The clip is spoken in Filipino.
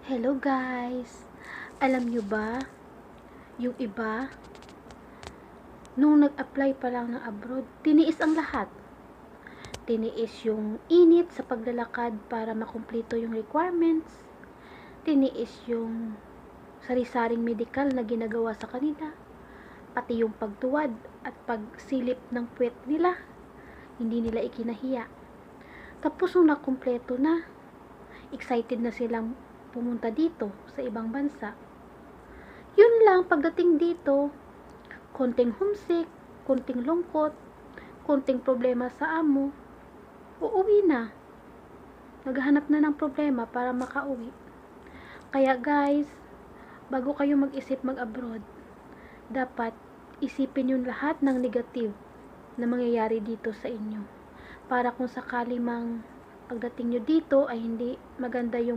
Hello guys! Alam nyo ba, yung iba, nung nag-apply pa lang ng abroad, tiniis ang lahat. Tiniis yung init sa paglalakad para makumpleto yung requirements. Tiniis yung sari-saring medikal na ginagawa sa kanila. Pati yung pagtuwad at pagsilip ng puwet nila, hindi nila ikinahiya. Tapos nung nakumpleto na, excited na silang pumunta dito sa ibang bansa. Yun lang, pagdating dito, konting homesick, konting lungkot, konting problema sa amo, uuwi na. Naghahanap na ng problema para makauwi. Kaya guys, bago kayo mag-isip mag-abroad, dapat isipin yung lahat ng negative na mangyayari dito sa inyo. Para kung sakali mang pagdating nyo dito ay hindi maganda yung